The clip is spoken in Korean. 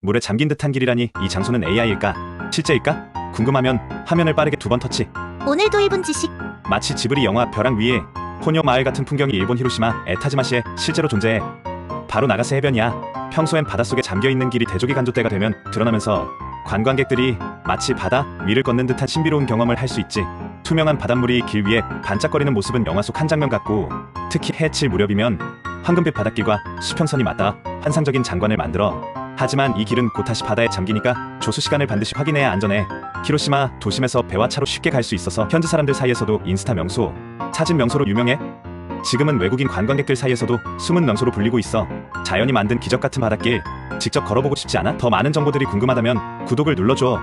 물에 잠긴 듯한 길이라니 이 장소는 AI일까? 실제일까? 궁금하면 화면을 빠르게 2번 터치. 오늘도 1분 지식. 마치 지브리 영화 벼랑 위에 포뇨 마을 같은 풍경이 일본 히로시마 에타즈마시에 실제로 존재해. 바로 나가세 해변이야. 평소엔 바닷속에 잠겨있는 길이 대조기 간조 때가 되면 드러나면서 관광객들이 마치 바다 위를 걷는 듯한 신비로운 경험을 할 수 있지. 투명한 바닷물이 길 위에 반짝거리는 모습은 영화 속 한 장면 같고, 특히 해칠 무렵이면 황금빛 바닷길과 수평선이 맞닿아 환상적인 장관을 만들어. 하지만 이 길은 곧 다시 바다에 잠기니까 조수 시간을 반드시 확인해야 안전해. 히로시마 도심에서 배와 차로 쉽게 갈 수 있어서 현지 사람들 사이에서도 인스타 명소, 사진 명소로 유명해. 지금은 외국인 관광객들 사이에서도 숨은 명소로 불리고 있어. 자연이 만든 기적 같은 바닷길, 직접 걸어보고 싶지 않아? 더 많은 정보들이 궁금하다면 구독을 눌러줘.